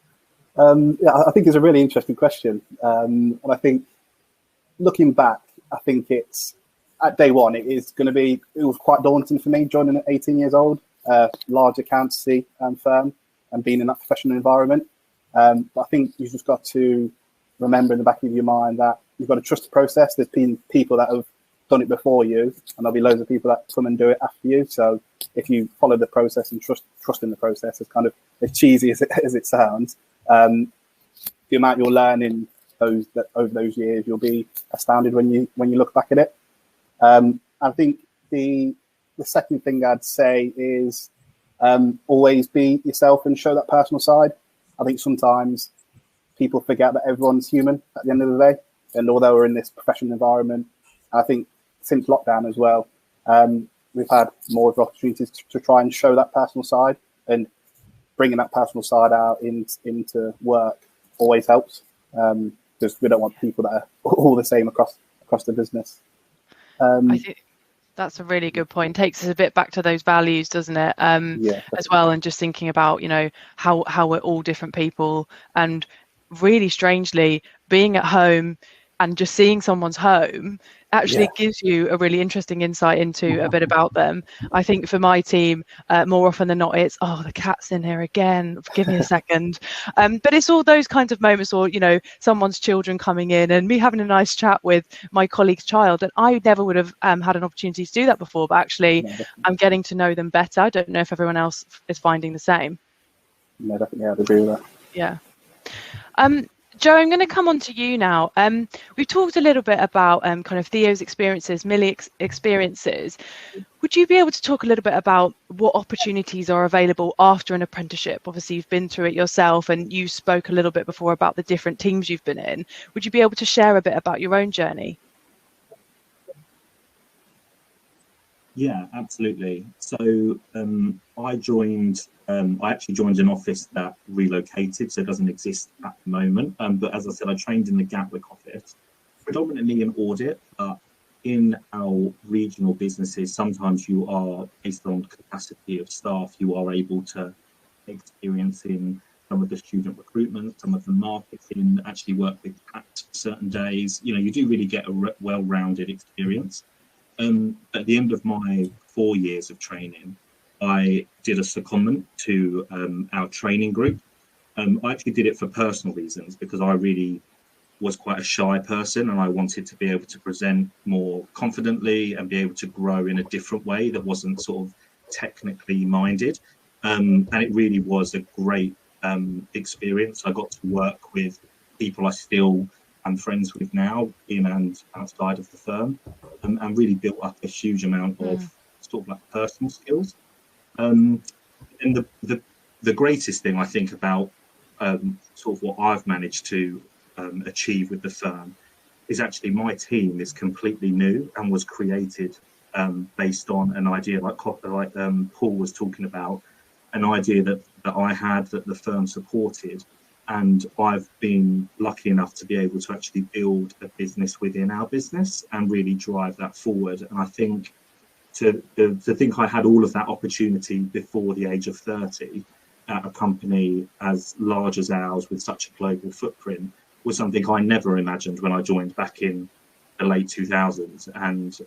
Yeah, I think it's a really interesting question. And I think looking back, I think it's at day one, it was quite daunting for me joining at 18 years old, large accountancy firm and being in that professional environment. But I think you've just got to remember in the back of your mind that you've got to trust the process. There's been people that have done it before you, and there'll be loads of people that come and do it after you. So if you follow the process and trust in the process, it's kind of as cheesy as it sounds. The amount you'll learn in over those years, you'll be astounded when you look back at it. I think the second thing I'd say is always be yourself and show that personal side. I think sometimes people forget that everyone's human at the end of the day. And although we're in this professional environment, I think since lockdown as well, we've had more opportunities to try and show that personal side, and bringing that personal side out into work always helps, because we don't want people that are all the same across the business. I think that's a really good point. Takes us a bit back to those values, doesn't it? As well, and just thinking about, how we're all different people, and really strangely being at home and just seeing someone's home actually gives you a really interesting insight into a bit about them. I think for my team, more often than not, it's, oh, the cat's in here again, give me a second. But it's all those kinds of moments, or, someone's children coming in and me having a nice chat with my colleague's child. And I never would have had an opportunity to do that before, but actually I'm getting to know them better. I don't know if everyone else is finding the same. No, definitely, I'd agree with that. Yeah. Joe, I'm going to come on to you now. We've talked a little bit about kind of Theo's experiences, Millie's experiences. Would you be able to talk a little bit about what opportunities are available after an apprenticeship? Obviously, you've been through it yourself, and you spoke a little bit before about the different teams you've been in. Would you be able to share a bit about your own journey? Yeah, absolutely. So I actually joined an office that relocated, so it doesn't exist at the moment. But as I said, I trained in the Gatwick office, predominantly in audit. But in our regional businesses, sometimes you are, based on capacity of staff, you are able to experience in some of the student recruitment, some of the marketing, actually work with tax certain days. You do really get a well-rounded experience. At the end of my 4 years of training, I did a secondment to our training group. I actually did it for personal reasons, because I really was quite a shy person, and I wanted to be able to present more confidently and be able to grow in a different way that wasn't sort of technically minded. And it really was a great experience. I got to work with people I still am friends with now, in and outside of the firm, and really built up a huge amount of sort of like personal skills. And the greatest thing I think about sort of what I've managed to achieve with the firm is actually my team is completely new and was created based on an idea like Paul was talking about, an idea that I had, that the firm supported. And I've been lucky enough to be able to actually build a business within our business and really drive that forward. And I think to think I had all of that opportunity before the age of 30 at a company as large as ours with such a global footprint was something I never imagined when I joined back in the late 2000s. And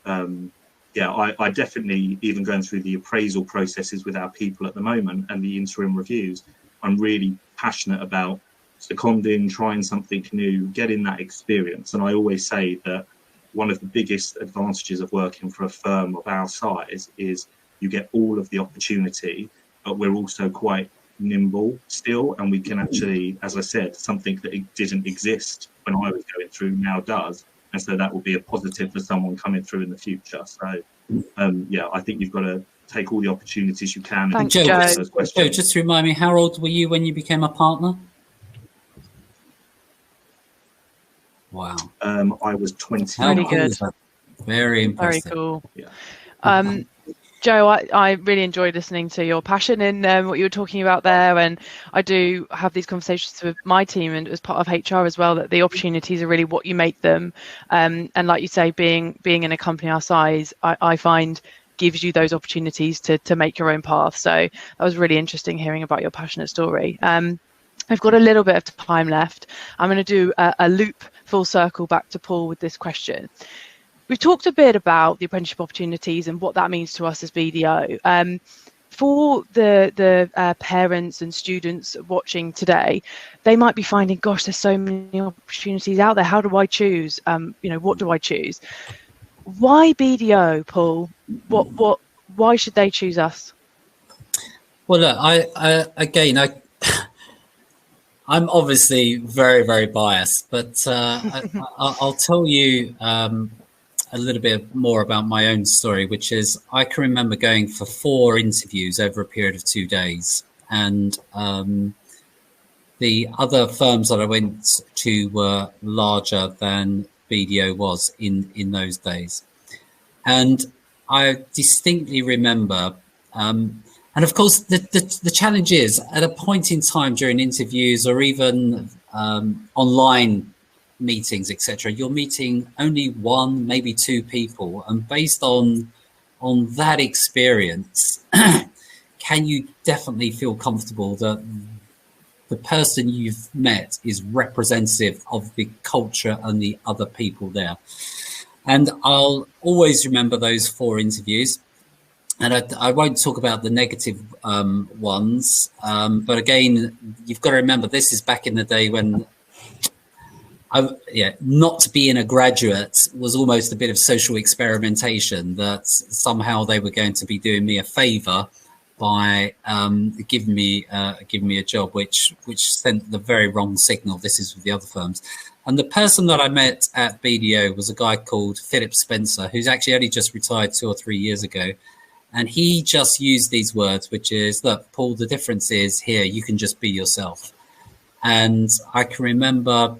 I definitely, even going through the appraisal processes with our people at the moment and the interim reviews, I'm really passionate about seconding, trying something new, getting that experience. And I always say that one of the biggest advantages of working for a firm of our size is you get all of the opportunity, but we're also quite nimble still, and we can actually, as I said, something that didn't exist when I was going through now does, and so that will be a positive for someone coming through in the future. So I think you've got to take all the opportunities you can. Thanks, Joe, just to remind me, how old were you when you became a partner? Wow. I was 20. Really good. Very impressive. Very cool. Yeah. Joe, I really enjoyed listening to your passion in what you were talking about there, and I do have these conversations with my team and as part of HR as well, that the opportunities are really what you make them, and like you say, being in a company our size, I find gives you those opportunities to make your own path. So that was really interesting hearing about your passionate story. I've got a little bit of time left. I'm going to do a loop full circle back to Paul with this question. We've talked a bit about the apprenticeship opportunities and what that means to us as BDO. For the parents and students watching today, they might be finding, gosh, there's so many opportunities out there. How do I choose? What do I choose? Why BDO, Paul? Why should they choose us? Well, look, I'm obviously very, very biased, but I'll tell you a little bit more about my own story, which is I can remember going for 4 interviews over a period of 2 days. And the other firms that I went to were larger than BDO was in those days. And I distinctly remember, and of course, the challenge is at a point in time during interviews or even online meetings, etc., you're meeting only one, maybe two people, and based on that experience, can you definitely feel comfortable that the person you've met is representative of the culture and the other people there? And I'll always remember those 4 interviews. And I won't talk about the negative ones. But again, you've got to remember, this is back in the day when not being a graduate was almost a bit of social experimentation, that somehow they were going to be doing me a favor by giving me a job, which sent the very wrong signal. This is with the other firms. And the person that I met at BDO was a guy called Philip Spencer, who's actually only just retired 2 or 3 years ago. And he just used these words, which is, look, Paul, the difference is here, you can just be yourself. And I can remember,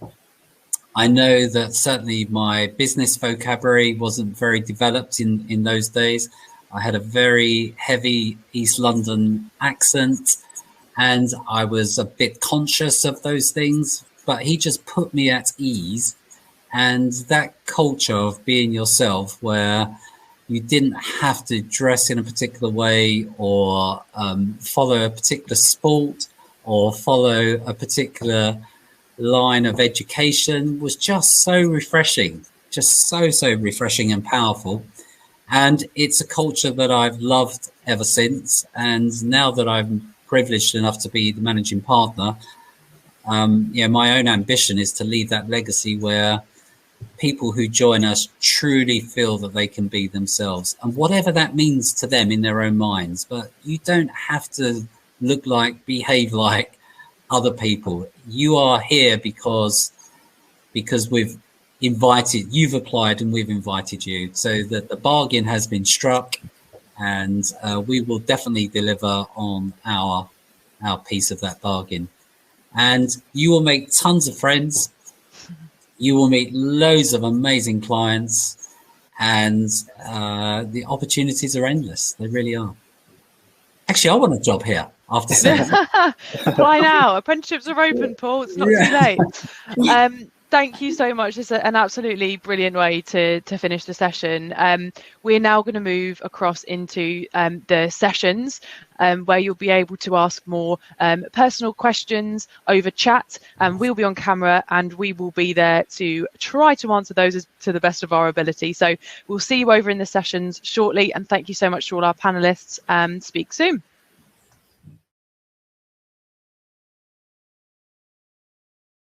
I know that certainly my business vocabulary wasn't very developed in those days. I had a very heavy East London accent, and I was a bit conscious of those things, but he just put me at ease. And that culture of being yourself, where you didn't have to dress in a particular way or follow a particular sport or follow a particular line of education, was just so refreshing, just so refreshing and powerful. And it's a culture that I've loved ever since. And now that I'm privileged enough to be the managing partner, my own ambition is to leave that legacy where people who join us truly feel that they can be themselves, and whatever that means to them in their own minds. But you don't have to look like, behave like other people. You are here because you've applied and we've invited you, so that the bargain has been struck, and we will definitely deliver on our piece of that bargain. And you will make tons of friends. You will meet loads of amazing clients, and the opportunities are endless. They really are. Actually, I want a job here after saying that. Apply now. Apprenticeships are open, Paul. It's not too late. Thank you so much. It's an absolutely brilliant way to finish the session. We're now going to move across into the sessions where you'll be able to ask more personal questions over chat, and we'll be on camera and we will be there to try to answer those to the best of our ability. So we'll see you over in the sessions shortly, and thank you so much to all our panelists. Speak soon.